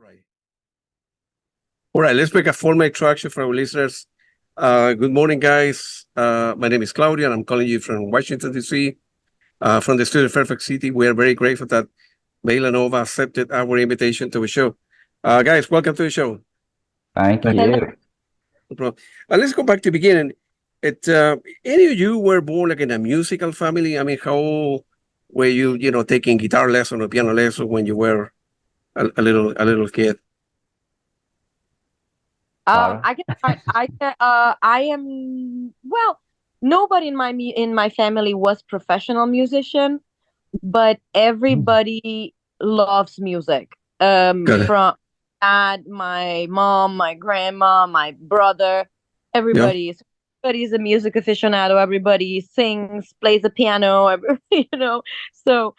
Right. All right, let's make a formal introduction for our listeners. Good morning, guys. My name is Claudia, and I'm calling you from Washington, D.C., from the studio of Fairfax City. We are very grateful that Baila Nova accepted our invitation to the show. Guys, welcome to the show. Thank you. No problem. Let's go back to the beginning. Any of you were born like in a musical family? I mean, how were you, taking guitar lesson or piano lesson when you were a little kid? Laura? I can start. I am well. Nobody in my family was professional musician, but everybody loves music. Got it. From dad, my mom, my grandma, my brother, Yeah. everybody's a music aficionado. Everybody sings, plays the piano. So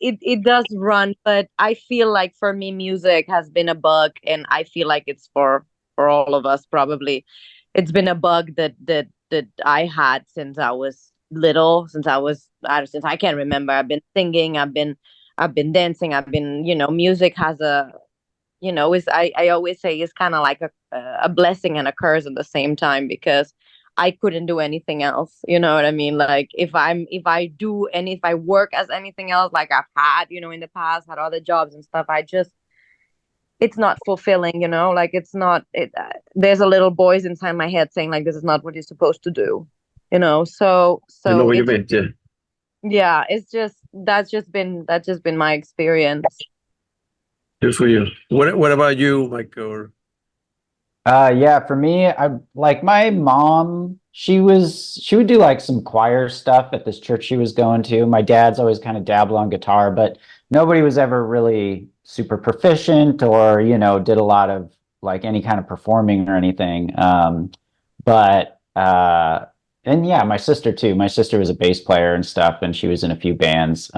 it does run. But I feel like for me, music has been a bug, and I feel like it's for all of us probably. It's been a bug that I had since I was little, since I can remember. I've been singing, I've been dancing, I've been, music has is I always say it's kind of like a blessing and a curse at the same time, because I couldn't do anything else. You know what I mean? Like if I work as anything else, like I've had, in the past, had other jobs and stuff, it's not fulfilling, like there's a little voice inside my head saying like, this is not what you're supposed to do, so I know what you it's, meant. Yeah. yeah, that's just been my experience. Good for you. What about you, Mike? Or Yeah, for me, I like my mom, she would do like some choir stuff at this church she was going to. My dad's always kind of dabbled on guitar, but nobody was ever really super proficient or, did a lot of like any kind of performing or anything. But and yeah, my sister too. My sister was a bass player and stuff, and she was in a few bands.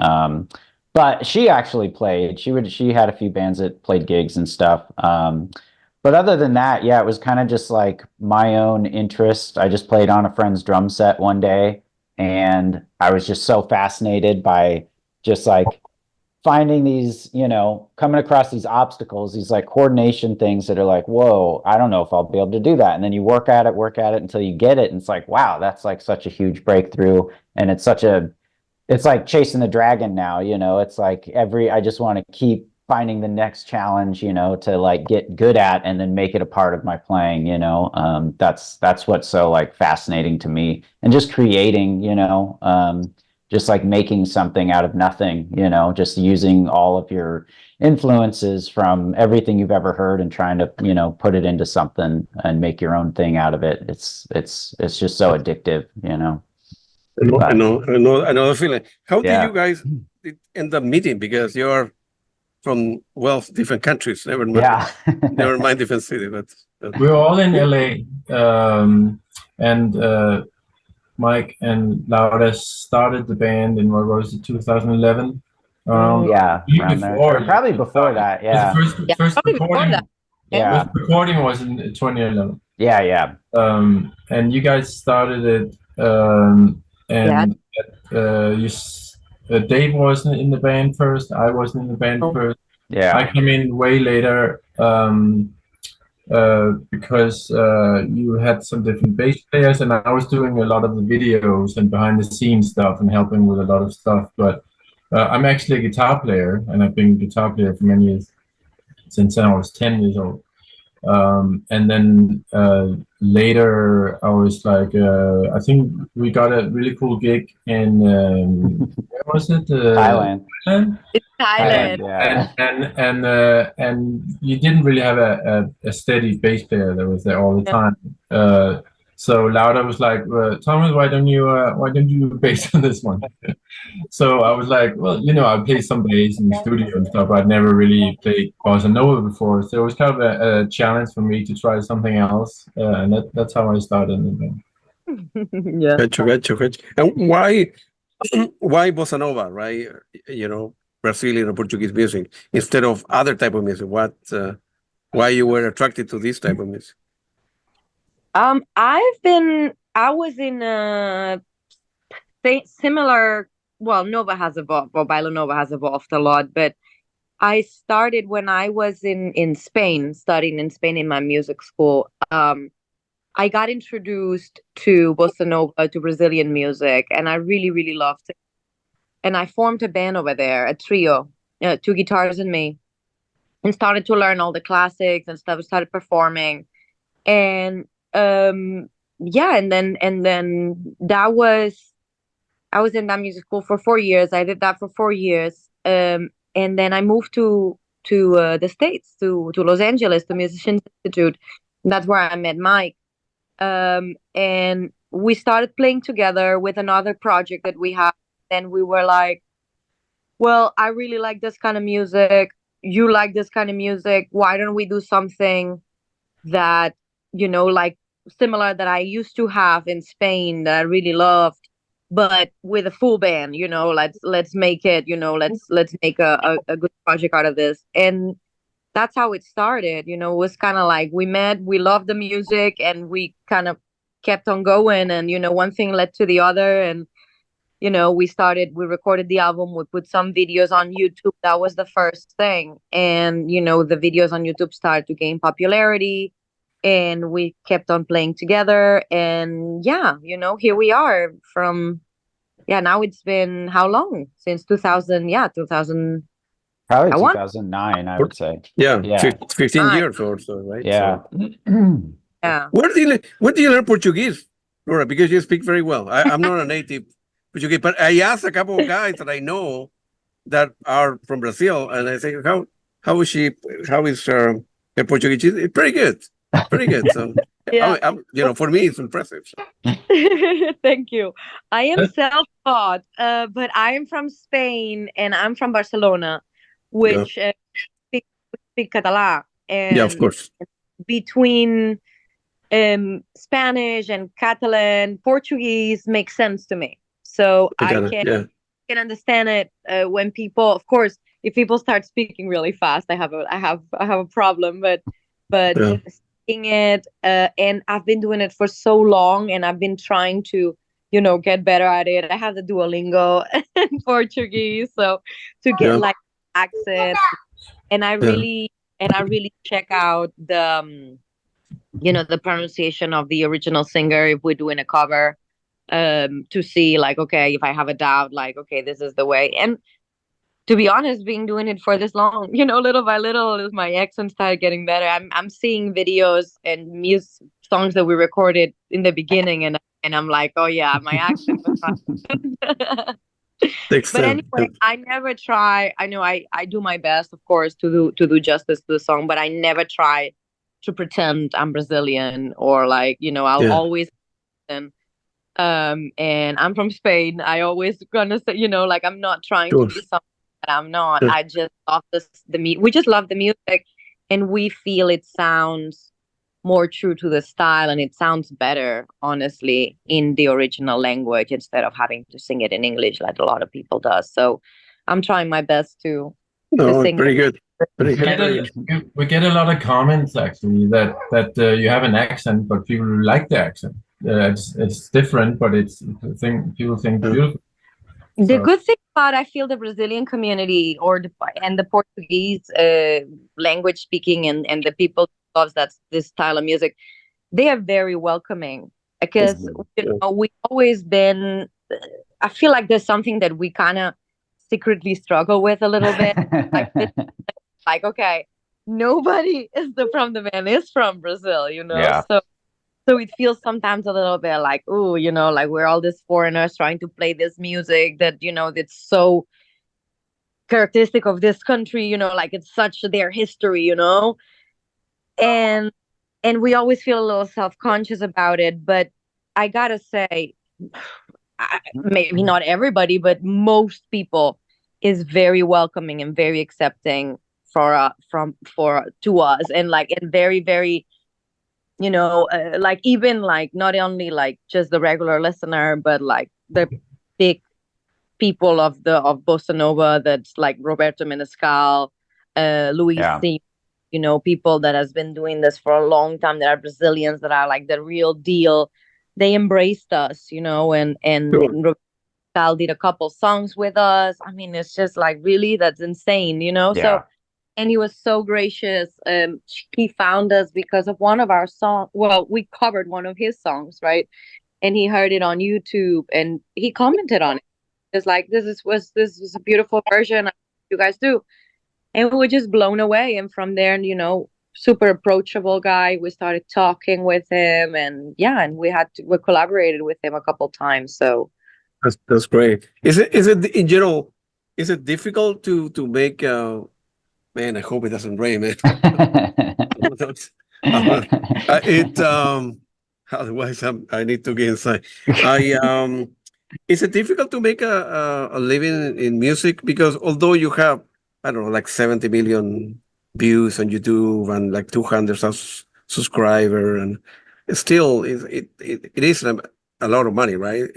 But she actually played. She had a few bands that played gigs and stuff. But other than that, yeah, it was kind of just like my own interest. I just played on a friend's drum set one day, and I was just so fascinated by just like finding these, coming across these obstacles, these like coordination things that are like, whoa, I don't know if I'll be able to do that. And then you work at it until you get it. And it's like, wow, that's like such a huge breakthrough. And it's like chasing the dragon now, it's like I just want to keep finding the next challenge, to like get good at and then make it a part of my playing, that's what's so like fascinating to me. And just creating, just like making something out of nothing, just using all of your influences from everything you've ever heard and trying to, put it into something and make your own thing out of it. It's just so addictive, I know the feeling. How did Yeah. you guys end up meeting? Because you're from different countries. Never mind. Yeah. Never mind different city. But We were all in LA, and Mike and Laura started the band in what was it, 2011? Yeah, Year around there. before, Probably before that, yeah. The first Probably before recording. that. Yeah. First recording was in 2011. Yeah. And you guys started it, and Dave wasn't in the band first. I wasn't in the band first. Yeah. I came in way later, because you had some different bass players, and I was doing a lot of the videos and behind the scenes stuff and helping with a lot of stuff. But I'm actually a guitar player, and I've been a guitar player for many years, since I was 10 years old. And then later I was like, I think we got a really cool gig in where was it? Thailand. It's Thailand. Yeah. And you didn't really have a steady bass player that was there all the time. So Laura was like, Thomas, why don't you do bass on this one? So I was like, well, I played some bass in the studio and stuff. I'd never really played Bossa Nova before, so it was kind of a challenge for me to try something else, and that's how I started in the band. Yeah. Gotcha. And why Bossa Nova, right? Brazilian or Portuguese music instead of other type of music. Why you were attracted to this type of music? I was in a similar, well, Nova has evolved, or Baila Nova has evolved a lot, but I started when I was in Spain, studying in Spain in my music school. I got introduced to Bossa Nova, to Brazilian music, and I really, really loved it. And I formed a band over there, a trio, two guitars and me, and started to learn all the classics and stuff. Started performing, and yeah, and then that was I was in that music school for 4 years. I did that for 4 years, and then I moved to the States, to Los Angeles, to Musicians Institute. That's where I met Mike, and we started playing together with another project that we had. And we were like, well, I really like this kind of music. You like this kind of music. Why don't we do something that, like similar that I used to have in Spain that I really loved, but with a full band, let's make it, let's make a good project out of this. And that's how it started. It was kind of like we met, we loved the music, and we kind of kept on going. And, one thing led to the other. And, we recorded the album, we put some videos on YouTube. That was the first thing. And, the videos on YouTube started to gain popularity, and we kept on playing together. And yeah, here we are now it's been how long? Since 2000, 2000. Probably I want 2009, I would say. Yeah, Yeah. 15 years or so, right? Yeah. So, Yeah. where do you learn Portuguese, Laura? Because you speak very well. I'm not a native Portuguese, but I asked a couple of guys that I know that are from Brazil, and I say, how is her Portuguese? It's pretty good, pretty good. So, Yeah. for me, it's impressive. So. Thank you. I am self-taught, but I am from Spain and I'm from Barcelona, which speak Catalan. And Yeah, of course. between Spanish and Catalan, Portuguese makes sense to me. So I can understand it when people, of course, if people start speaking really fast, I have a problem. But speaking it, and I've been doing it for so long, and I've been trying to, get better at it. I have the Duolingo in Portuguese, so to get like accent, and I really check out the the pronunciation of the original singer if we're doing a cover. To see, like, okay, if I have a doubt, like, okay, this is the way. And to be honest, being doing it for this long, little by little, as my accent started getting better. I'm seeing videos and music songs that we recorded in the beginning, and I'm like, oh yeah, my accent was not. But anyway, I never try. I know I do my best, of course, to do justice to the song, but I never try to pretend I'm Brazilian, or like, I'll always and I'm from Spain. I always gonna say, like, I'm not trying to be something that I'm not. I just love we just love the music, and we feel it sounds more true to the style, and it sounds better, honestly, in the original language instead of having to sing it in English like a lot of people does. So I'm trying my best to sing. Pretty good. We get a lot of comments actually that you have an accent, but people like the accent. It's different, but people think beautiful. The good thing about, I feel, the Brazilian community and the Portuguese language speaking and the people who loves this style of music, they are very welcoming, because we've always been. I feel like there's something that we kind of secretly struggle with a little bit, like okay, nobody from the band is from Brazil, Yeah. So it feels sometimes a little bit like, oh, like we're all these foreigners trying to play this music that, that's so characteristic of this country, like it's such their history, and we always feel a little self-conscious about it. But I gotta say, maybe not everybody, but most people is very welcoming and very accepting to us, and very, very, like even like not only like just the regular listener, but like the big people of Bossa Nova, that's like Roberto Menescal, Luis C, people that has been doing this for a long time, that are Brazilians, that are like the real deal. They embraced us, and Roberto did a couple songs with us. I mean, it's just like, really, that's insane, Yeah. So and he was so gracious. He found us because of one of our songs. Well, we covered one of his songs, right? And he heard it on YouTube, and he commented on it. It's like, this is a beautiful version. You guys do, and we were just blown away. And from there, super approachable guy. We started talking with him, and yeah, and we collaborated with him a couple times. So That's great. Is it in general? Is it difficult to make? Man, I hope it doesn't rain, man. It otherwise I need to get inside. I Is it difficult to make a living in music? Because although you have, I don't know, like 70 million views on YouTube and like 200,000 subscriber, and it's still it is a lot of money, right?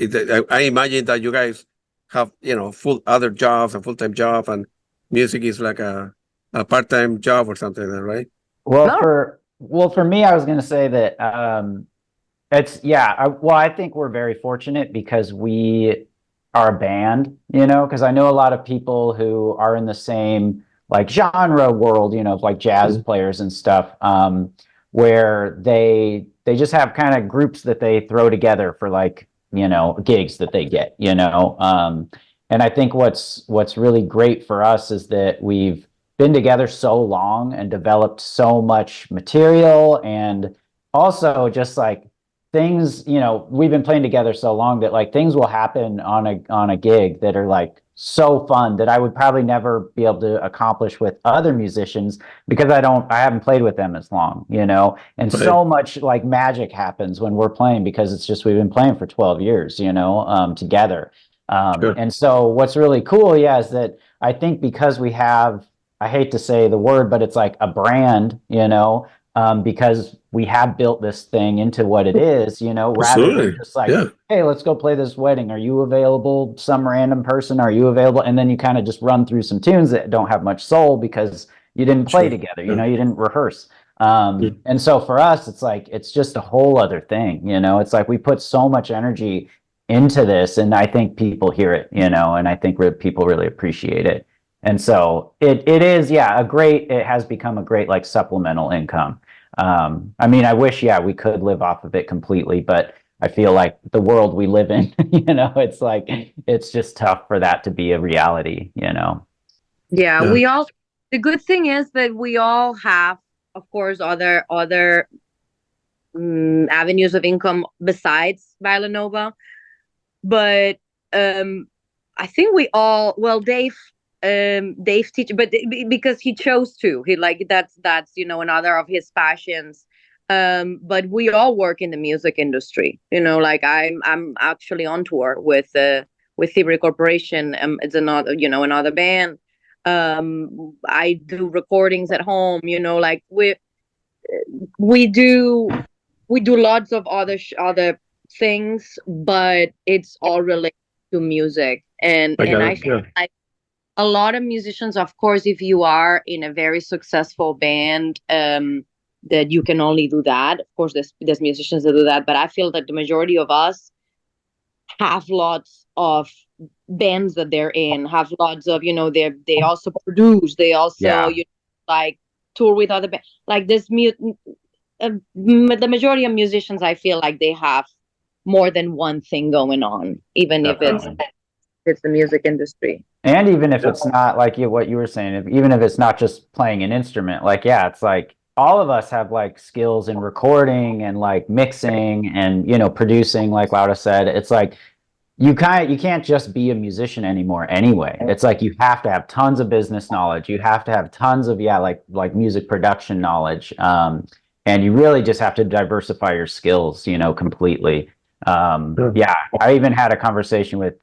I imagine that you guys have, full other jobs, a full-time job, and music is like a part-time job or something like that, right? Well, no, for me, I was going to say that it's yeah. I think we're very fortunate because we are a band, because I know a lot of people who are in the same like genre world, like jazz players and stuff, where they just have kind of groups that they throw together for like gigs that they get, and I think what's really great for us is that we've been together so long and developed so much material, and also just like things, we've been playing together so long that like things will happen on a gig that are like so fun that I would probably never be able to accomplish with other musicians because I haven't played with them as long, and Right. so much like magic happens when we're playing because it's just we've been playing for 12 years, together. Sure. And so what's really cool, yeah, is that I think because we have, I hate to say the word, but it's like a brand, because we have built this thing into what it is, rather than Absolutely. just like, Yeah. hey, let's go play this wedding. Are you available? Some random person, are you available? And then you kind of just run through some tunes that don't have much soul because you didn't play Sure. together, Yeah. you didn't rehearse. Yeah. And so for us, it's like, it's just a whole other thing, it's like we put so much energy into this, and I think people hear it, and I think people really appreciate it. And so it is, yeah, it has become a great like supplemental income. I mean, I wish, yeah, we could live off of it completely, but I feel like the world we live in, it's like, it's just tough for that to be a reality, yeah, Yeah. the good thing is that we all have, of course, other avenues of income besides Baila Nova. But I think we all, well, Dave teach, but because he chose to, he like that's another of his passions. But we all work in the music industry. Like I'm actually on tour with Thievery Corporation. It's another band. I do recordings at home. Like we do lots of other things, but it's all related to music. And I got I it. feel like a lot of musicians, of course, if you are in a very successful band, that you can only do that. Of course, there's musicians that do that, but I feel that the majority of us have lots of bands that they're in, have lots of, they also produce, they also, yeah. like tour with other bands. Like the majority of musicians, I feel like they have more than one thing going on, even if Definitely. it's the music industry. And even if it's not like what you were saying, even if it's not just playing an instrument, like, yeah, it's like all of us have like skills in recording and like mixing and, producing, like Laura said. It's like you can't just be a musician anymore anyway. It's like you have to have tons of business knowledge. You have to have tons of, yeah, like music production knowledge. And you really just have to diversify your skills, completely. Sure. Yeah, I even had a conversation with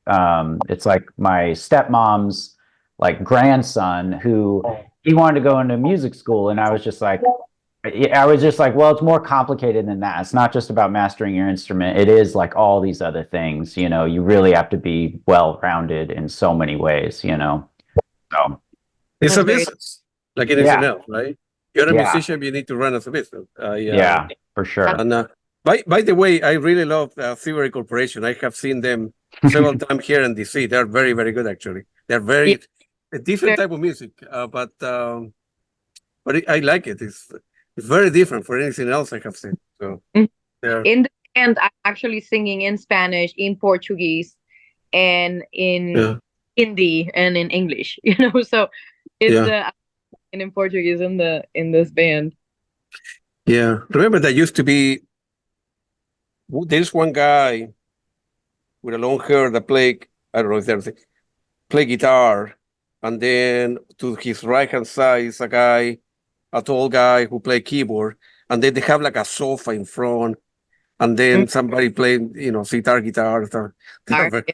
it's like my stepmom's like grandson who he wanted to go into music school, and I was just like, well, it's more complicated than that. It's not just about mastering your instrument. It is like all these other things, you really have to be well-rounded in so many ways, So It's That's a very business, like anything yeah, else, right? You're a yeah, musician, you need to run as a business. yeah, for sure. And by the way, I really love Thievery Corporation. I have seen them several times here in DC. They're very, very good, actually. They're yeah, a different type of music, but but I like it. It's very different for anything else I have seen. So Mhm. yeah, In the band, I'm actually singing in Spanish, in Portuguese, and in yeah, Hindi and in English. So it's yeah, and in Portuguese in this band. yeah. Remember that used to be there's one guy with a long hair that played, I don't know if there's play guitar, and then to his right hand side is a tall guy who play keyboard, and then they have like a sofa in front, and then somebody playing, sitar guitar. Mm. Yeah,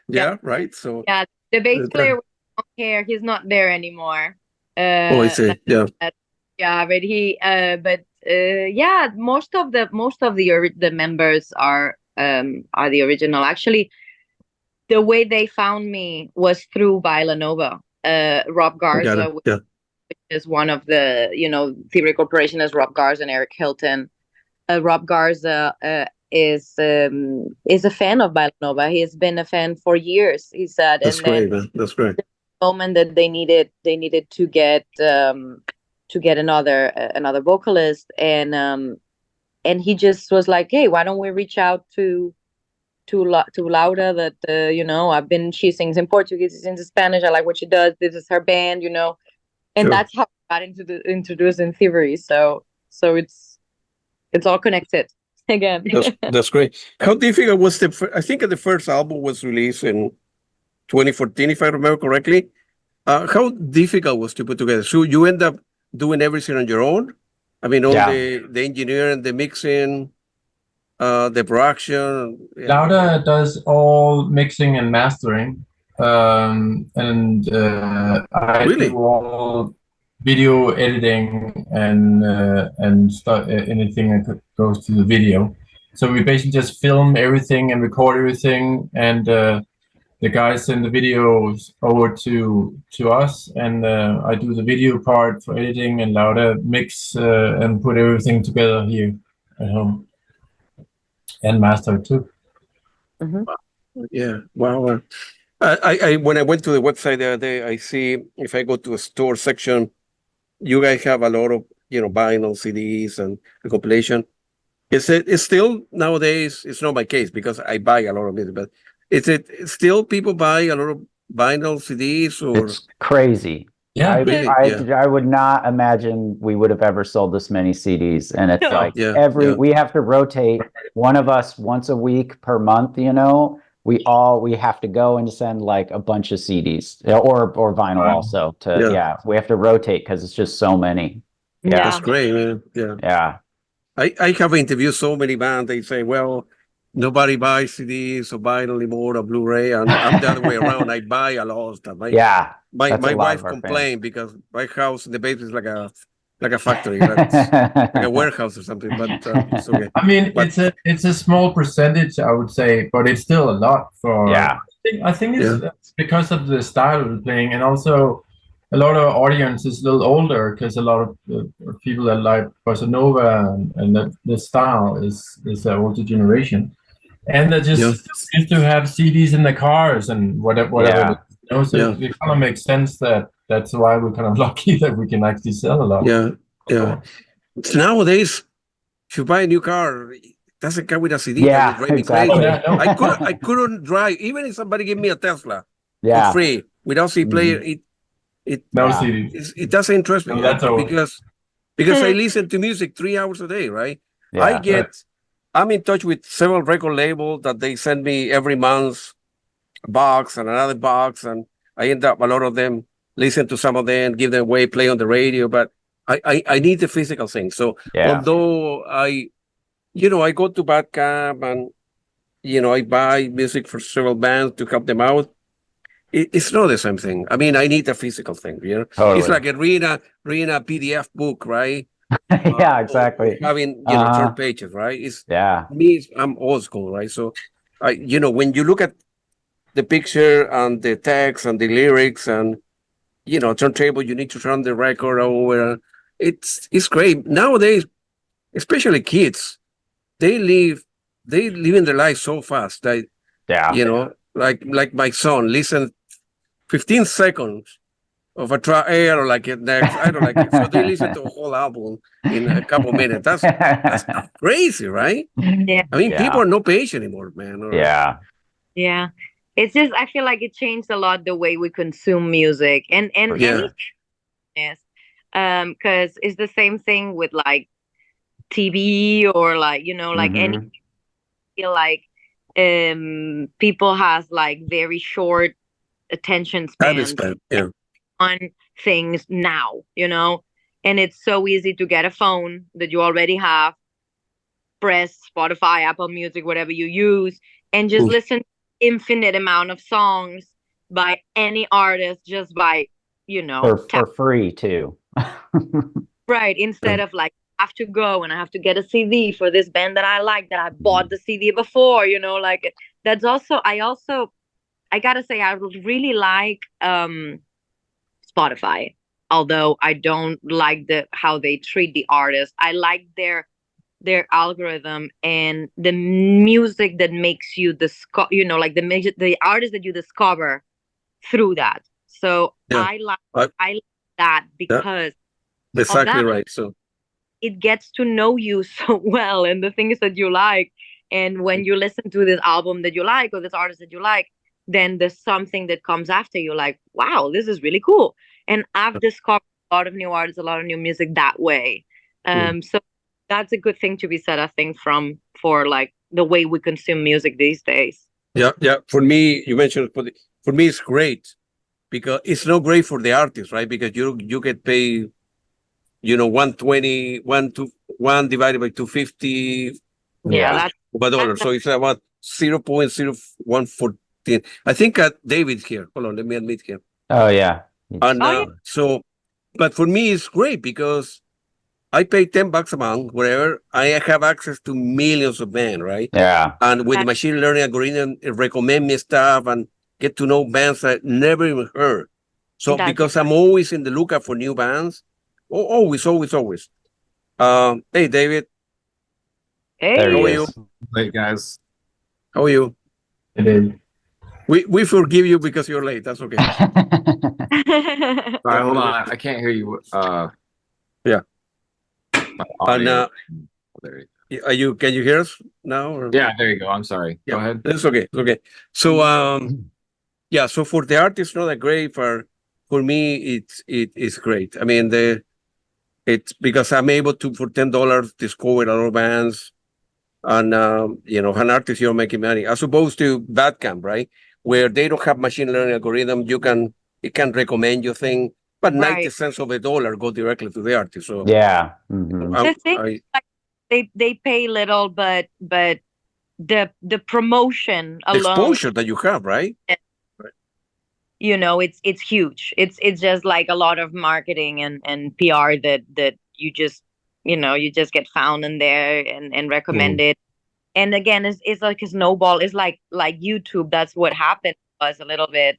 Yeah, right. So, yeah. The bass uh, player with long hair, he's not there anymore. oh, I see. Yeah, That- yeah, but yeah, most of the members are the original. Actually, the way they found me was through Baila Nova. Rob got it. Garza, Yeah, is one of the, Theory Corporation is Rob Garza and Eric Hilton. Rob Garza is a fan of Baila Nova. He has been a fan for years, he said. that's And then great, man. That's great. the moment that they needed to get another vocalist, and he just was like, hey, why don't we reach out to Laura, that she sings in Portuguese, she sings in Spanish, I like what she does, this is her band, and Sure. that's how I got introduced in Thievery. So it's all connected again. That's great. How difficult was I think the first album was released in 2014, if I remember correctly. How difficult was to put together? So you end up doing everything on your own? I mean, all Yeah. the engineering, the mixing, the production. Yeah. Laura does all mixing and mastering, and I Really? do all video editing and stuff, anything that goes to the video. So we basically just film everything and record everything, and the guys send the videos over to us, and I do the video part for editing, and Laura mix and put everything together here at home, and master too. Mhm. Yeah. Wow. I when I went to the website the other day, I see if I go to a store section, you guys have a lot of vinyl CDs and a compilation. It's still nowadays? It's not my case because I buy a lot of music, but is it still people buy a lot of vinyl CDs or It's crazy. Yeah, really? I Yeah, I would not imagine we would have ever sold this many CDs. And it's No. like yeah, yeah. we have to rotate one of us once a week per month, we have to go and send like a bunch of CDs or vinyl Wow. also Yeah. we have to rotate because it's just so many. Yeah. That's great, man. Yeah. Yeah. I have interviewed so many bands. They say, well, nobody buys CDs or vinyl anymore or Blu-ray. And I'm the other way around. I buy a lot of stuff. Yeah. My That's a lot wife of our complained because my house in the basement is like a factory, like a warehouse or something. But it's okay. I mean, But it's a small percentage, I would say, but it's still a lot for. Yeah. I think it's because of the style of the playing, and also a lot of audience is a little older because a lot of people that like Bossa Nova and that the style is the older generation, and they just used to have CDs in the cars and whatever. Yeah. So it kind of makes sense that's why we're kind of lucky that we can actually sell a lot. yeah. So nowadays, if you buy a new car, it doesn't come with a CD. Yeah, That would drive me exactly. crazy. Oh, yeah, no. I couldn't drive even if somebody gave me a Tesla for Yeah. free without CD player. No Yeah. CDs. It doesn't interest me And that's all. because I listen to music 3 hours a day, right? Yeah. I'm in touch with several record labels that they send me every month a box and another box, and I end up a lot of them listen to some of them, give them away, play on the radio, but I need the physical thing. So Yeah. although I go to Bandcamp and I buy music for several bands to help them out. It's not the same thing. I mean, I need a physical thing. Totally. It's like reading a PDF book, right? Yeah, exactly. Or having 10 pages, right? I'm old school, right? So, when you look at the picture and the text and the lyrics and turntable, you need to turn the record over. It's great nowadays, especially kids. They live in their life so fast that Yeah. like my son listen 15 seconds of a trial or like it next. I don't like it. So they listen to a whole album in a couple minutes. That's crazy, right? Yeah. I mean, people Yeah. are no patient anymore, man. Or, Yeah. Yeah. It's just I feel like it changed a lot the way we consume music and Yeah. anything, because it's the same thing with like TV or like, like any Mhm. feel like people has like very short attention Time is spans spent. Yeah. on things now, and it's so easy to get a phone that you already have, press Spotify, Apple Music, whatever you use, and just Oof. listen infinite amount of songs by any artist just by, For free too. right, instead of like I have to go and I have to get a CD for this band that I like that I bought the CD before, like that's also I gotta say I really like Spotify. Although I don't like how they treat the artist. I like their algorithm and the music that makes you like the artist that you discover through that. So Yeah. I, I like that yeah. because of Exactly that right. So it gets to know you so well and the things that you like. And when you listen to this album that you like or this artist that you like, then there's something that comes after you like, wow, this is really cool. And I've discovered a lot of new artists, a lot of new music that way. So that's a good thing to be said, I think, for like the way we consume music these days. yeah, yeah. For me, you mentioned for me it's great because it's not great for the artist, right? Because you get paid, 120, one divided by 250 Yeah, Yeah. over dollar. So it's about 0.0114. I think David's here. Hold on, let me admit him. Oh yeah. And Oh, yeah. so, but for me, it's great because I pay $10 a month, whatever. I have access to millions of bands, right? Yeah. And with the machine learning algorithm, it recommend me stuff and get to know bands I never even heard. So That's because I'm always in the lookout for new bands, always. Hey, David, There how he are you? is. Late, guys. How are you? It is. We forgive you because you're late. That's okay. Sorry, hold on. I can't hear you. Yeah. My And audio. There you can you hear us now? Or? Yeah, there you go. I'm sorry. Yeah, Go ahead. it's okay. It's okay. So yeah, so for the artist, not that great. For me, it's great. I mean, it's because I'm able to for $10 discover a lot of bands, and an artist you're making money as opposed to Bandcamp, right? Where they don't have machine learning algorithm, it can recommend you thing, but 90 Right. cents of a dollar go directly to the artist. So Yeah. Mhm. The thing, they pay little, but the promotion the alone, exposure that you have, right? it's huge. It's just like a lot of marketing and PR that you just you just get found in there and recommended. And again, it's like a snowball. It's like YouTube. That's what happened to us a little bit.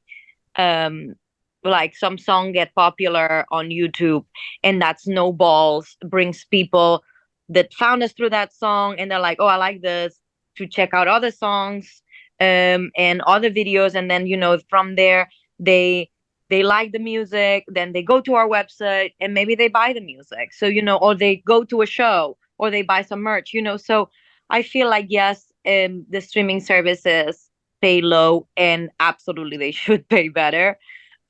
Like some song get popular on YouTube, and that snowballs brings people that found us through that song, and they're like, "Oh, I like this," to check out other songs, and other videos, and then from there they like the music, then they go to our website, and maybe they buy the music. So or they go to a show, or they buy some merch. So I feel like yes, the streaming services pay low, and absolutely they should pay better.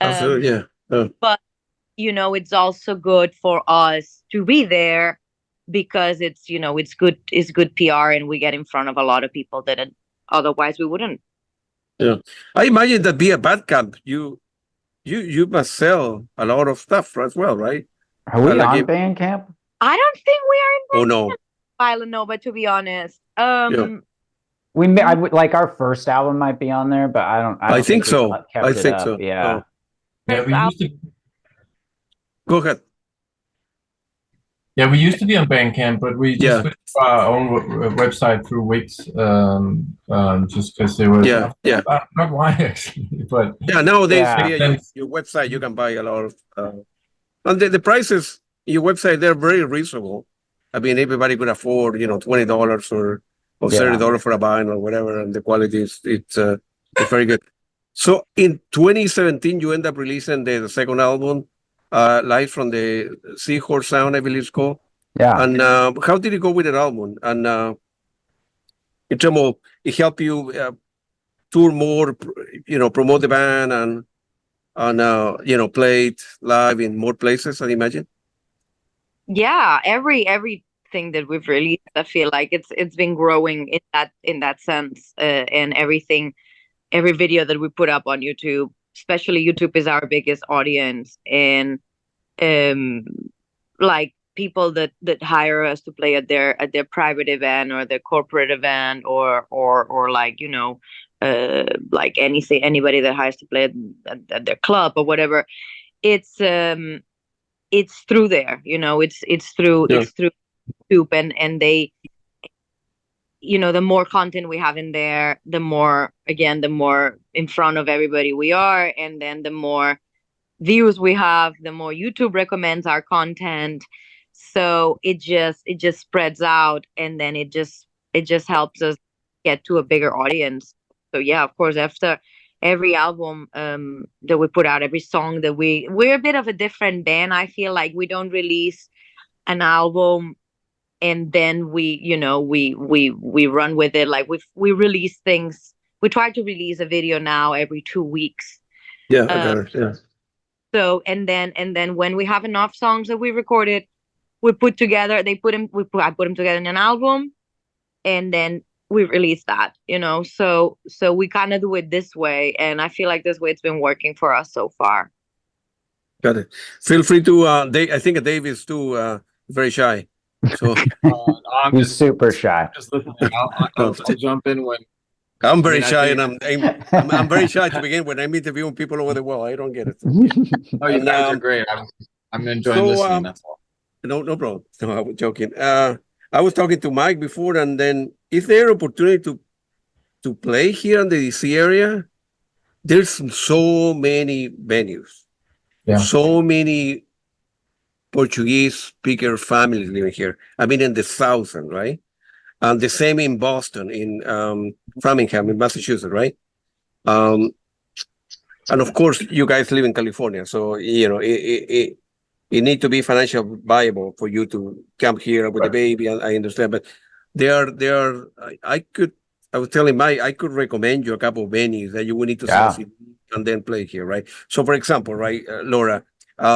Absolutely, yeah. But it's also good for us to be there because it's good PR, and we get in front of a lot of people that otherwise we wouldn't. Yeah, I imagine that be a Bandcamp, you must sell a lot of stuff as well, right? Are we like on it- I Bandcamp? don't think we are Oh in no, Baila Nova, to be honest. I would like our first album might be on there, but I don't I think we've so. kept I it think up. so. Yeah. Yeah, we used to. Go ahead. Yeah, we used to be on Bandcamp, but we just switched to our own website through Wix, just because they were. Yeah. Not why actually, but Yeah, nowadays Yeah. via your website you can buy a lot of and the prices your website they're very reasonable. I mean everybody could afford, $20 or $30 for a bind or whatever, and the quality is it's very good. So in 2017, you end up releasing the second album, live from the Hjorth sound, I believe it's called. Yeah. And how did it go with that album? And in terms of it helped you tour more, promote the band and play it live in more places, I imagine. Yeah, everything that we've released, I feel like it's been growing in that sense, and every video that we put up on YouTube, especially YouTube is our biggest audience, and um like people that hire us to play at their private event or their corporate event, or like like anybody that hires to play at their club or whatever. It's through there, it's through Yeah. it's through YouTube, and they, the more content we have in there, the more in front of everybody we are, and then the more views we have, the more YouTube recommends our content. So it just spreads out, and then it just helps us get to a bigger audience. So yeah, of course, after every album that we put out, every song that we're a bit of a different band. I feel like we don't release an album and then we run with it. Like we release things. We try to release a video now every 2 weeks. Yeah, I got it. Yeah. So and then when we have enough songs that we recorded, we put together. I put them together in an album, and then we release that. So we kind of do it this way, and I feel like this way it's been working for us so far. Got it. Feel free to. Dave, I think Dave is too very shy. So I'm He's super shy. just listening. I'll jump in when. I'm very I shy, think- and I'm very shy to begin when I'm interviewing people over the world. I don't get it. Oh, you And, guys are great. I'm enjoying so, listening. That's all. No problem. No, I was joking. I was talking to Mike before, and then is there opportunity to play here in the DC area? There's so many venues, so many Portuguese speaker families living here. I mean, in the thousands, right? And the same in Boston, in Framingham, in Massachusetts, right? And of course, you guys live in California, so it need to be financially viable for you to come here with the baby. I understand, but I was telling Mike, I could recommend you a couple of venues that you will need to see and then play here, right? So, for example, right, Laura,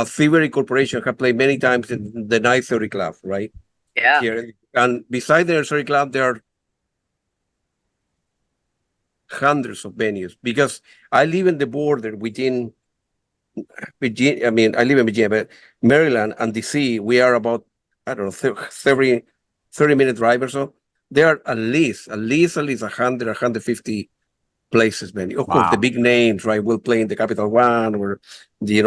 Thievery Corporation have played many times in the 930 Club, right? Yeah. Here. And beside the Nursery Club, there are hundreds of venues because I live in the border within Virginia. I mean, I live in Virginia, but Maryland and DC, we are about, I don't know, 30-minute drive or so. There are at least 100, 150 places, venue. Of course, the big names, right, will play in the Capital One or, the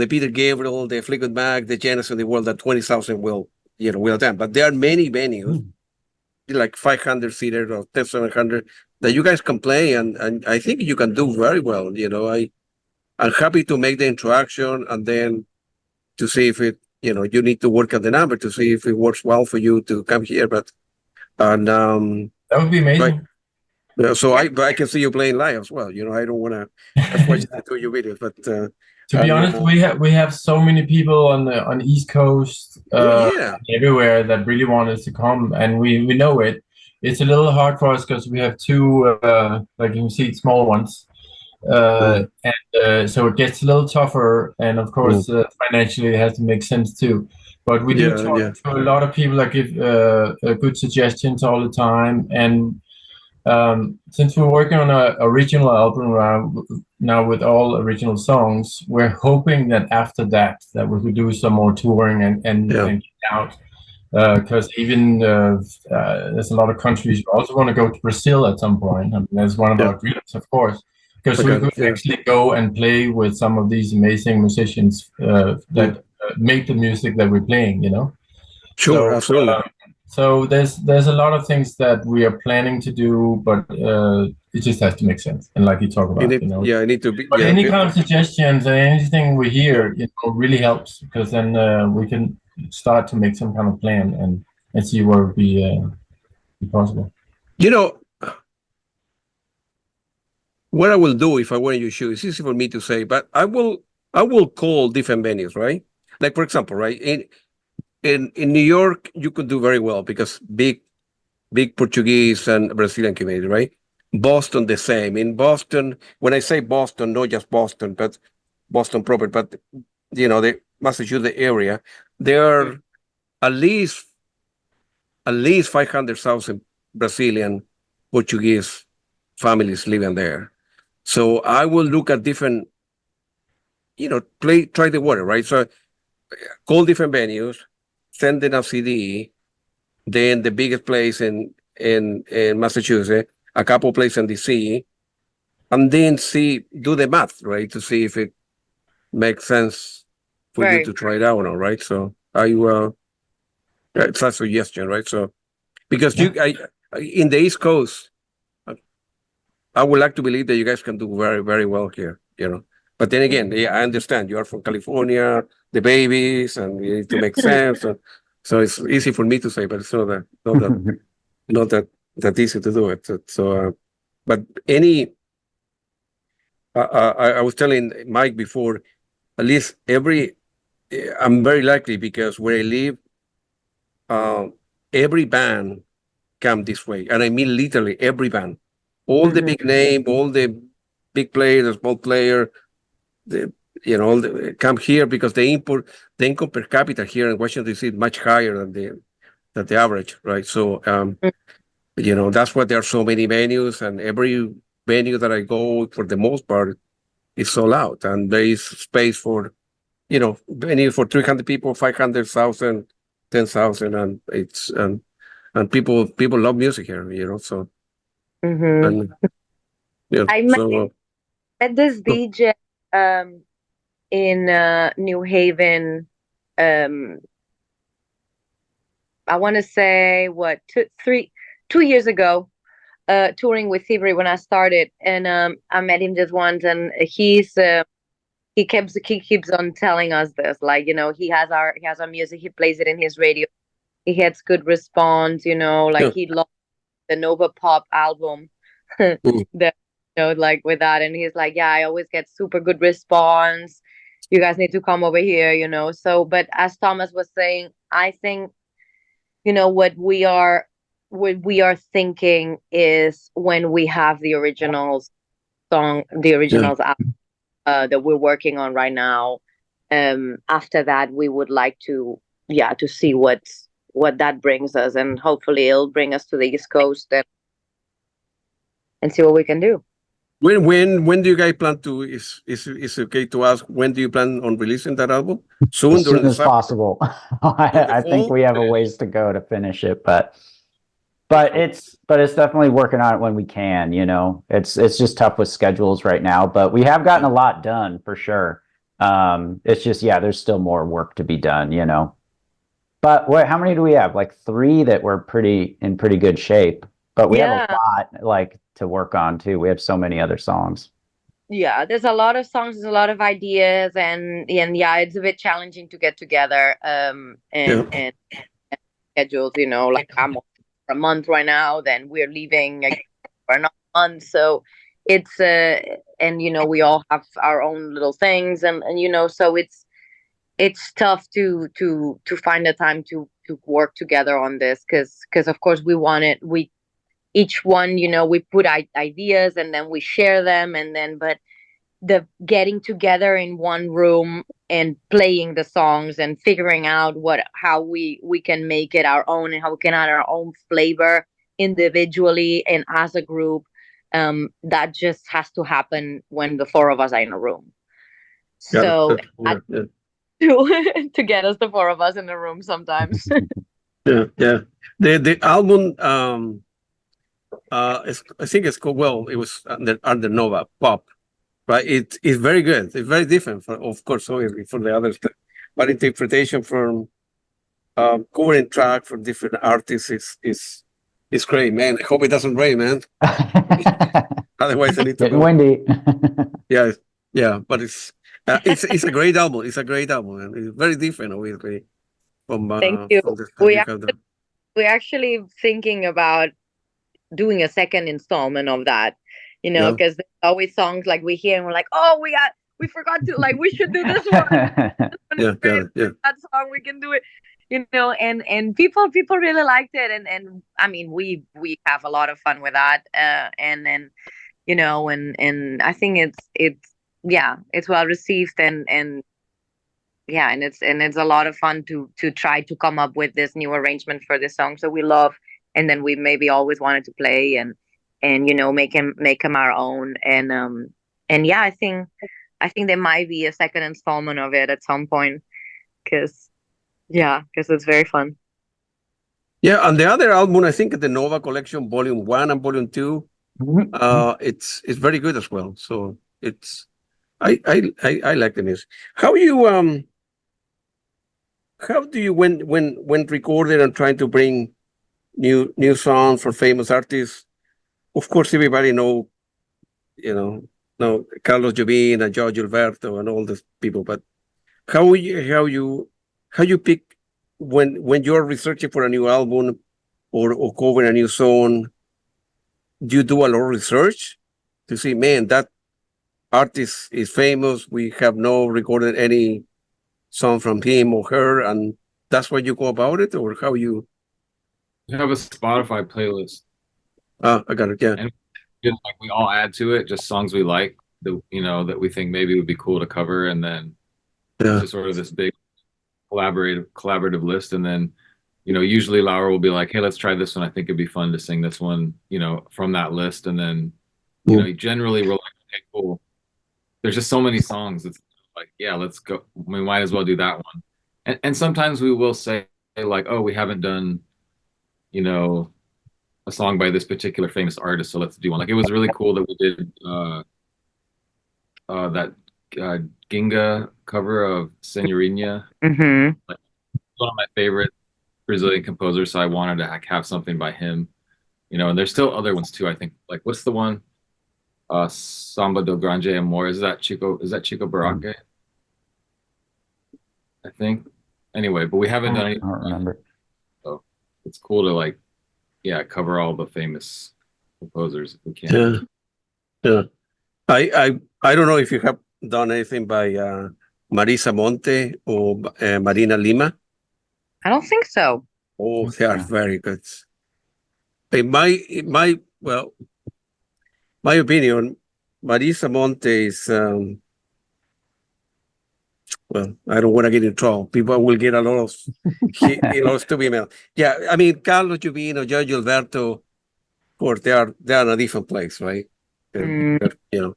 Peter Gabriel, the Fleetwood Mac, the Genesis of the world, that 20,000 will attend. But there are many venues, like 500 seater or 700 that you guys can play, and I think you can do very well. I'm happy to make the introduction and then to see if it, you need to work on the number to see if it works well for you to come here. But that would be amazing. Right. So I can see you playing live as well. I don't want to watch your videos, but to be honest, we have so many people on the East Coast, everywhere that really want us to come, and we know it. It's a little hard for us because we have two, like you can see, small ones, and so it gets a little tougher. And of course, financially, it has to make sense too. But we do talk to a lot of people that give good suggestions all the time, and since we're working on an original album now with all original songs, we're hoping that after that we could do some more touring and get out. Because even there's a lot of countries. We also want to go to Brazil at some point. I mean, that's one of our dreams, of course. Because we could actually go and play with some of these amazing musicians that make the music that we're playing. Sure, absolutely. So there's a lot of things that we are planning to do, but it just has to make sense. And like you talk about, it need to be. But any kind of suggestions and anything we hear, really helps, because then we can start to make some kind of plan and see what would be possible. what I will do if I were in your shoes, it's easy for me to say, but I will call different venues, right? Like for example, right, in New York, you could do very well because big Portuguese and Brazilian community, right? Boston, the same. In Boston, when I say Boston, not just Boston, but Boston proper, but the Massachusetts area, there are at least 500,000 Brazilian Portuguese families living there. So I will look at different, try the water, right? So call different venues, send them a CD, then the biggest place in Massachusetts, a couple places in DC, and then do the math, right, to see if it makes sense for you Right. to try it out or not, right? So it's a suggestion, right? So because in the East Coast, I would like to believe that you guys can do very, very well here, But then again, yeah, I understand you are from California, the babies, and you need to make sense. So it's easy for me to say, but it's not that easy to do it. But I was telling Mike before, at least I'm very likely because where I live, every band come this way, and I mean literally every band, all the big name, all the big player, the small player, all come here because the income per capita here in Washington D.C. is much higher than the average, right? So that's why there are so many venues, and every venue that I go, for the most part, is sold out, and there is space for venue for 300 people, 500,000, 10,000, and it's and people love music here, so and I met this DJ in New Haven. I want to say 2 years ago, touring with Thievery when I started, and I met him just once, and he keeps on telling us this, like, he has our music, he plays it in his radio, he gets good response, like he loves the Nova Pop album, the like with that, and he's like, yeah, I always get super good response. You guys need to come over here, So, but as Thomas was saying, I think what we are thinking is when we have the originals that we're working on right now. After that, we would like to see what that brings us, and hopefully it'll bring us to the East Coast and see what we can do. When do you guys plan to? Is okay to ask, when do you plan on releasing that album? Soon, as soon as possible. I think we have a ways to go to finish it, but it's definitely working on it when we can. It's just tough with schedules right now, but we have gotten a lot done for sure. It's just there's still more work to be done. But how many do we have? Like 3 that were in pretty good shape, but we have a lot to work on too. We have so many other songs. Yeah, there's a lot of songs, there's a lot of ideas, and it's a bit challenging to get together and schedules, like I'm for a month right now, then we're leaving for another month, so it's and we all have our own little things, and so it's tough to find the time to work together on this, because of course each one, we put ideas and then we share them, but the getting together in one room and playing the songs and figuring out how we can make it our own, and how we can add our own flavor individually and as a group, that just has to happen when the 4 of us are in a room. So to get us, the 4 of us in a room sometimes. The album, I think it's called, it was under Nova Pop, right? It's very good. It's very different, of course, obviously, from the other stuff. But interpretation from covering track for different artists is great, man. I hope it doesn't rain, man. Otherwise, I need to Getting go. windy. But it's a great album. It's a great album, and it's very different, obviously, from Thank you. from the stuff you have done. We're actually thinking about doing a second installment of that, you know, Yeah. because there's always songs like we hear and we're like, oh, we forgot to, like, we should do this one. Yeah, got it. Yeah. That song, we can do it, you know, and people really liked it, and I mean, we have a lot of fun with that, and you know, and I think it's yeah, it's well received, and yeah, and it's a lot of fun to try to come up with this new arrangement for this song. So we love, and then we maybe always wanted to play and you know, make him our own, and yeah, I think there might be a second installment of it at some point, because it's very fun. Yeah, and the other album, I think the Nova Collection, Volume 1 and Volume 2, it's very good as well. So it's I like the music. How do you when recording and trying to bring new songs for famous artists? Of course, everybody know Carlos Jobim and George Gilberto and all these people, but how you pick when you're researching for a new album or covering a new song? Do you do a lot of research to see, man, that artist is famous, we have no recorded any song from him or her, and that's why you go about it, or how you? We have a Spotify playlist. I got it. Yeah. And just like we all add to it, just songs we like that, you know, that we think maybe would be cool to cover, and then just sort of this big collaborative list. And then, you know, usually Laura will be like, hey, let's try this one. I think it'd be fun to sing this one, you know, from that list. And then, you know, generally we're like, okay, cool. There's just so many songs. It's like, yeah, let's go. We might as well do that one. And sometimes we will say like, oh, we haven't done, you know, a song by this particular famous artist, so let's do one. Like, it was really cool that we did that Ginga cover of Senhorina. Like, one of my favorite Brazilian composers, so I wanted to have something by him, you know. And there's still other ones too. I think, like, what's the one? Samba do Grande Amor. Is that Chico Buarque? I think. Anyway, but we haven't done anything. I don't remember. So it's cool to, like, yeah, cover all the famous composers if we can. Yeah. I don't know if you have done anything by Marisa Monte or Marina Lima. I don't think so. Oh, they are very good. In my opinion, Marisa Monte is I don't want to get in trouble. People will get a lot of stupid email. Yeah, I mean, Carlos Jobim or George Gilberto, of course, they are in a different place, right? You know,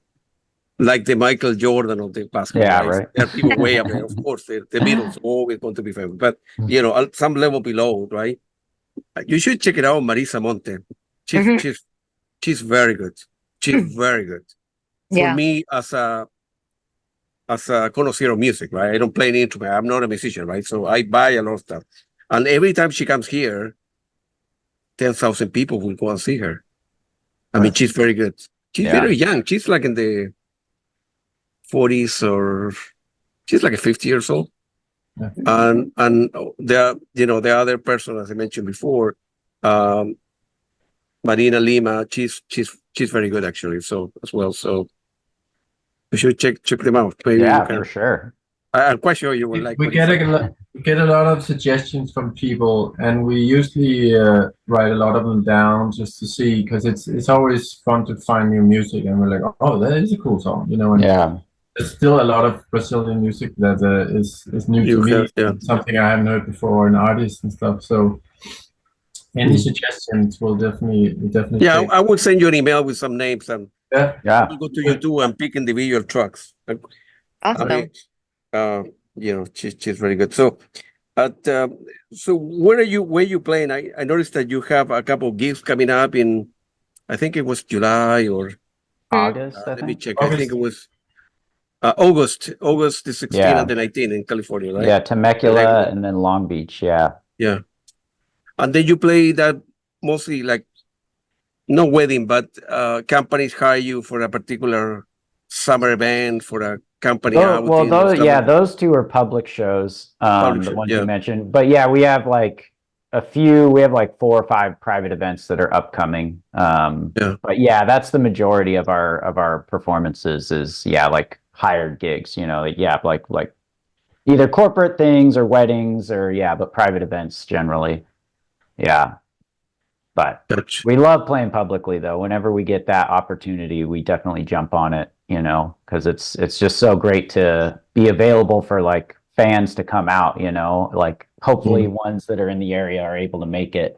like the Michael Jordan of the basketball. Yeah, guys. right. There are people way up there. Of course, the Beatles always going to be famous, but you know, at some level below, right? You should check it out, Marisa Monte. She's very good. She's very good. For me, as a connoisseur of music, right? I don't play any instrument. I'm not a musician, right? So I buy a lot of stuff. And every time she comes here, 10,000 people will go and see her. I mean, she's very good. She's very young. She's like in the 40s, or she's like 50 years old. And the other person, as I mentioned before, Marina Lima, she's very good actually. So as well. So you should check them out. Maybe for sure. I'm quite sure you will like. We get a lot of suggestions from people, and we usually write a lot of them down just to see, because it's always fun to find new music, and we're like, oh, that is a cool song, you know. And there's still a lot of Brazilian music that is new to me, something I haven't heard before, and artists and stuff. So any suggestions will definitely. Yeah, I will send you an email with some names, and we'll go to YouTube and pick individual tracks. Awesome. You know, she's very good. So, so where you playing? I noticed that you have a couple of gigs coming up in, I think it was July or August. Let me check. August. I think it was August the 16th and the 19th in California, right? Yeah, Temecula and then Long Beach. Yeah. And then you play that mostly like, no wedding, but companies hire you for a particular summer event, for a company outing. Well, those two are public shows, the ones you mentioned. But yeah, we have like we have like 4 or 5 private events that are upcoming. But yeah, that's the majority of our performances is like hired gigs, like either corporate things or weddings or but private events generally. Yeah. But we love playing publicly though. Whenever we get that opportunity, we definitely jump on it, because it's just so great to be available for like fans to come out, like hopefully ones that are in the area are able to make it,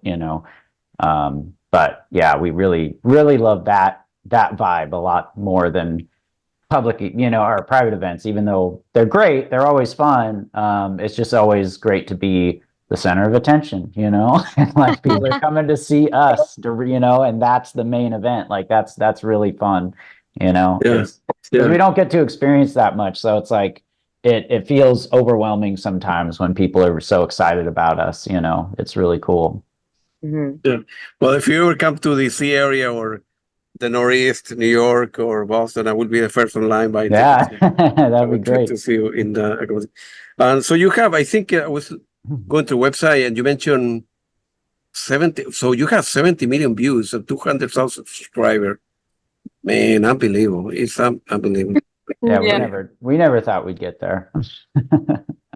but yeah, we really, really love that vibe a lot more than public, or private events, even though they're great, they're always fun. It's just always great to be the center of attention, and like people are coming to see us, and that's the main event. Like that's really fun, because we don't get to experience that much. So it's like, it feels overwhelming sometimes when people are so excited about us, it's really cool. Yeah. Well, if you ever come to the DC area or the Northeast, New York or Boston, I will be the first online by that'd be great to see you in the. And so you have, I think I was going to the website and you mentioned 70. So you have 70 million views and 200,000 subscribers. Man, unbelievable! It's unbelievable. We never thought we'd get there.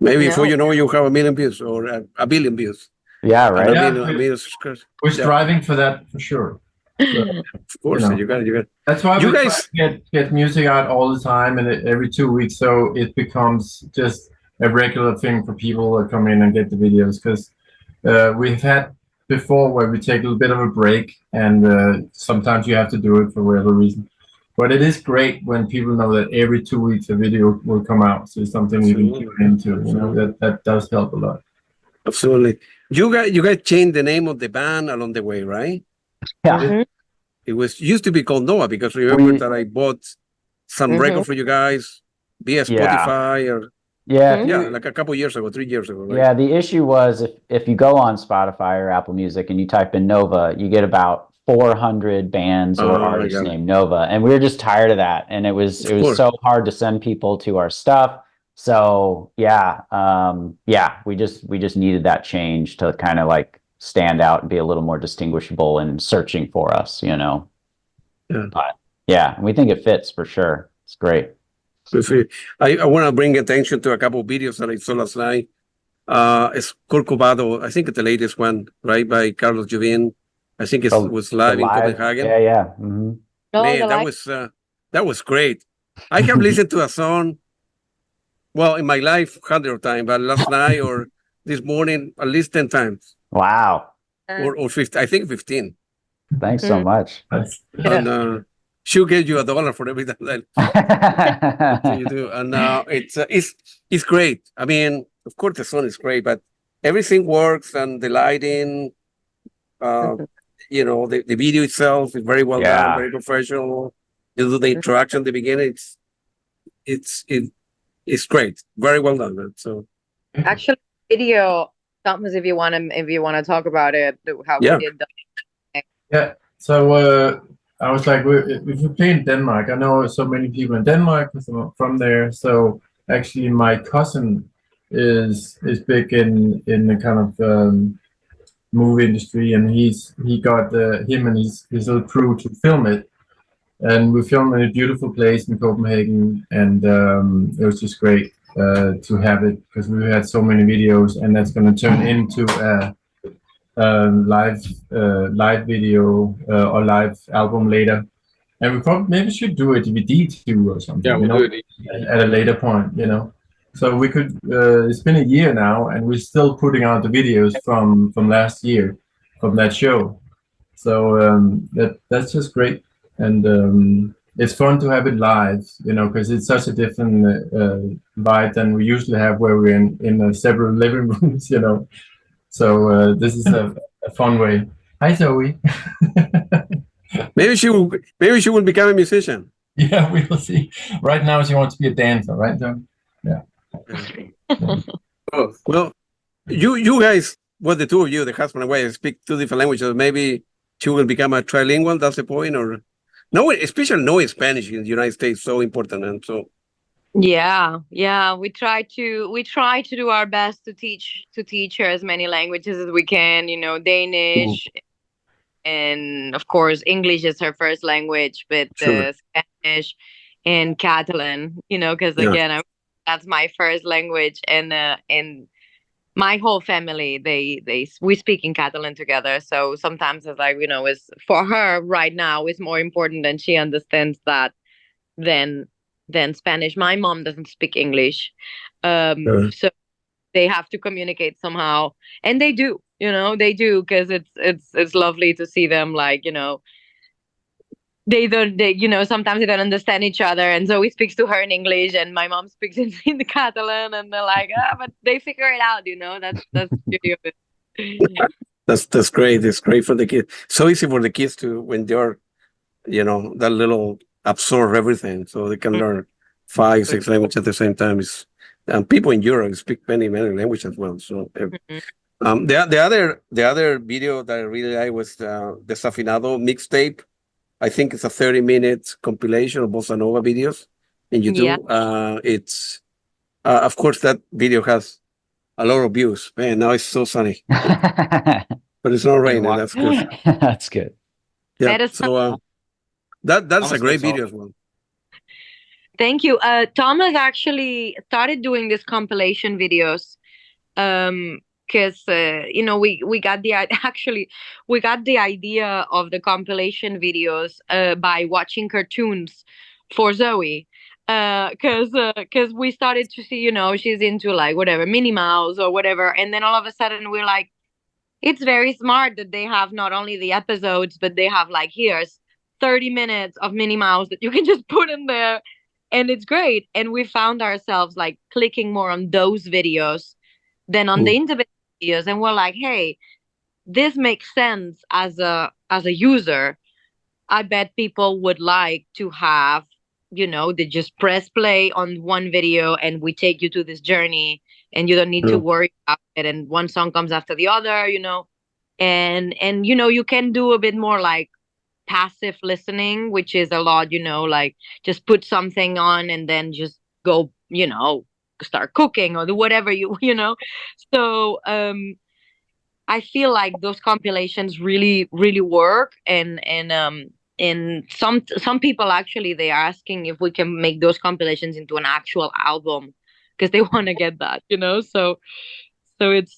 Maybe before you have 1 million views or a billion views. Yeah, right. A million subscribers. We're striving for that for sure. So, of course, you got. That's why you we guys get music out all the time and every 2 weeks, so it becomes just a regular thing for people that come in and get the videos. Because we've had before where we take a little bit of a break, and sometimes you have to do it for whatever reason. But it is great when people know that every 2 weeks a video will come out. So it's something you can tune into. That does help a lot. Absolutely. You guys changed the name of the band along the way, right? Yeah. It used to be called Nova, because remember that I bought some record for you guys via Spotify or like a couple years ago, 3 years ago. Right? Yeah, the issue was if you go on Spotify or Apple Music and you type in Nova, you get about 400 bands or artists named Nova, and we were just tired of that, and it was so hard to send people to our stuff. So we just needed that change to kind of like stand out and be a little more distinguishable and searching for us, But we think it fits for sure. It's great. I want to bring attention to a couple of videos that I saw last night. It's Corcovado, I think it's the latest one, right, by Carlos Juvin. I think it was live in Copenhagen. Yeah. Mm-hmm. Man, that was great. I have listened to a song, well, in my life, 100 times, but last night or this morning, at least 10 times. Wow. Or 50, I think 15. Thanks so much. And she'll give you $1 for every time that you do. And it's great. I mean, of course the song is great, but everything works, and the lighting, the video itself is very well done, very professional. You do the interaction at the beginning. It's great. Very well done. So actually, video, Thomas, if you want to talk about it, how we did that. Yeah. So I was like, if you play in Denmark, I know so many people in Denmark from there. So actually, my cousin is big in the kind of movie industry, and he got him and his little crew to film it. And we filmed in a beautiful place in Copenhagen, and it was just great to have it, because we had so many videos, and that's going to turn into a live video or live album later. And we probably maybe should do a DVD too or something. Yeah, we'll do it at a later point, So we could. It's been a year now, and we're still putting out the videos from last year, from that show. So that's just great. And it's fun to have it live, because it's such a different vibe than we usually have, where we're in several living rooms, So this is a fun way. Hi, Zoe. Maybe she will become a musician. Yeah, we will see. Right now, she wants to be a dancer, right, Zoe? Yeah. Oh, well, you guys, the two of you, the husband and wife, speak two different languages. Maybe she will become a trilingual. That's the point, or no? Especially knowing Spanish in the United States, so important, and so Yeah, we try to do our best to teach her as many languages as we can, Mm, Danish, and of course English is her first language, but sure. Spanish and Catalan, because Yeah. again, that's my first language, and my whole family, we speak in Catalan together. So sometimes it's like, is for her right now is more important, and she understands that than Spanish. My mom doesn't speak English, Uh, so they have to communicate somehow, and they do because it's lovely to see them, like, sometimes they don't understand each other, and so we speaks to her in English, and my mom speaks in the Catalan, and they're like, but they figure it out. That's the beauty of it. that's great. It's great for the kids. So easy for the kids to when they're that little absorb everything, so they can learn five, six languages at the same time. Is and people in Europe speak many languages as well. So Mhm. the other video that I really like was the Desafinado mixtape. I think it's a 30-minute compilation of bossa nova videos in Yeah. YouTube. It's of course that video has a lot of views. Man, now it's so sunny, but it's not And raining. why? That's good. That's good. Yeah. That is. So that's a great That's all. video as well. Thank you. Thomas actually started doing these compilation videos, because we got actually we got the idea of the compilation videos by watching cartoons for Zoe, because we started to see, she's into like whatever Minnie Mouse or whatever, and then all of a sudden we're like, it's very smart that they have not only the episodes, but they have like, here's 30 minutes of Minnie Mouse that you can just put in there, and it's great. And we found ourselves like clicking more on those videos than on the Mm, individual videos, and we're like, hey, this makes sense as a user. I bet people would like to have, they just press play on one video and we take you to this journey, and you don't need to yeah. worry about it, and one song comes after the other, and you can do a bit more like passive listening, which is a lot, like just put something on and then just go, start cooking or do whatever so I feel like those compilations really, really work, and some people actually, they are asking if we can make those compilations into an actual album because they want to get that, so it's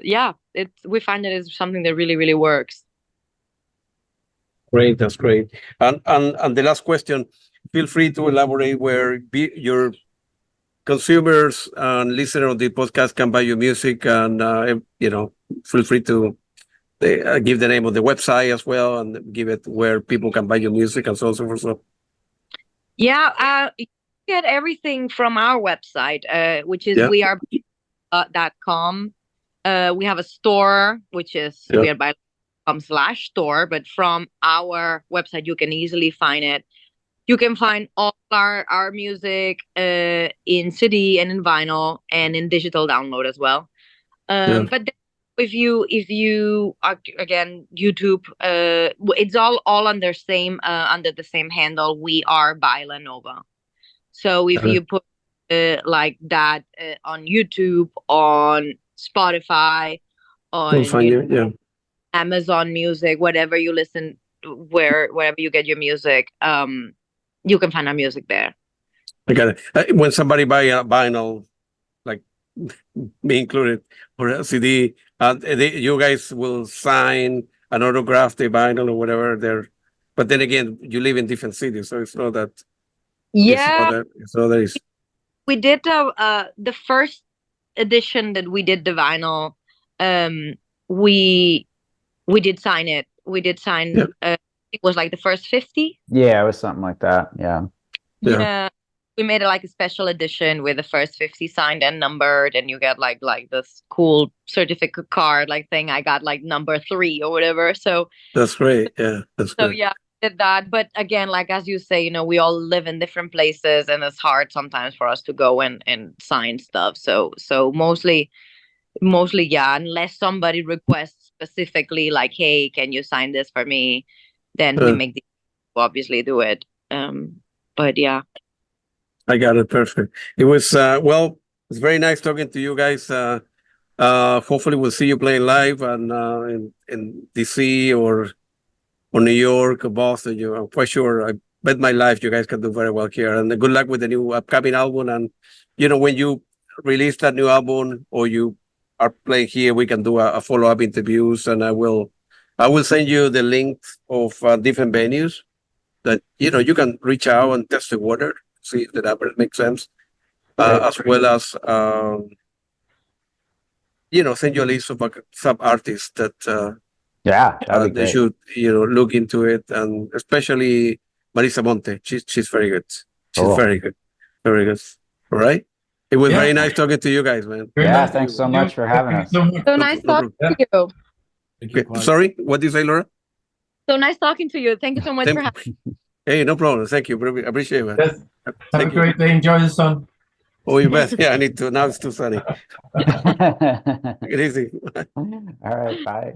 yeah, it's we find that it's something that really, really works. Great, that's great. And the last question, feel free to elaborate where your consumers and listeners of the podcast can buy your music, and feel free to give the name of the website as well, and give it where people can buy your music and so on and so forth. So, Yeah, you get everything from our website, which is yeah, weare.com. We have a store, which is yeah, weare.com/store, but from our website, you can easily find it. You can find all our music in CD and in vinyl and in digital download as well. yeah. But then if you are, again, YouTube, it's all under the same handle. We are Baila Nova. So if Uh, you put like that on YouTube, on Spotify, we'll on find you. Yeah, Amazon Music, whatever you listen, wherever you get your music, you can find our music there. I got it. When somebody buy a vinyl, like me included, or a CD, you guys will sign an autograph, the vinyl or whatever. There, but then again, you live in different cities, so it's not that. Yeah, It's not that easy. we did the first edition that we did, the vinyl. Um, we we did sign it. We did sign. Yeah, It was like the first 50. Yeah, it was something like that. Yeah. yeah. Yeah, we made it like a special edition with the first 50 signed and numbered, and you get like this cool certificate card like thing. I got like number 3 or whatever. So That's great. Yeah, that's so good. yeah, did that. But again, like as you say, we all live in different places, and it's hard sometimes for us to go and sign stuff. So mostly, yeah, unless somebody requests specifically like, hey, can you sign this for me? Then we Uh, make the obviously do it. But yeah. I got it. Perfect. It was, well, it's very nice talking to you guys. Hopefully we'll see you playing live and in DC or New York or Boston. You know, for sure. I bet my life you guys can do very well here. And good luck with the new upcoming album. And, you know, when you release that new album or you are playing here, we can do a follow-up interviews, and I will send you the links of different venues that, you know, you can reach out and test the water, see if the numbers make sense, as well as, you know, send you a list of some artists that Yeah, that'd be they great. should, you know, look into it, and especially Marisa Monte. She's very good. She's Cool. very good. Very good. All right. It was Yeah. very nice talking to you guys, man. Very Yeah, nice thanks so to meet you. much for having Thank us. you so much. So nice talking to you. Thank you, Okay, Claudia. sorry, what did you say, Laura? So nice talking to you. Thank you so much for having Hey, no problem. Thank you. I appreciate it, man. Yes. Have a Thank you. great day. Enjoy the sun. Oh, you bet. Yeah, I need to. Now it's too sunny. All Take it easy. right, bye.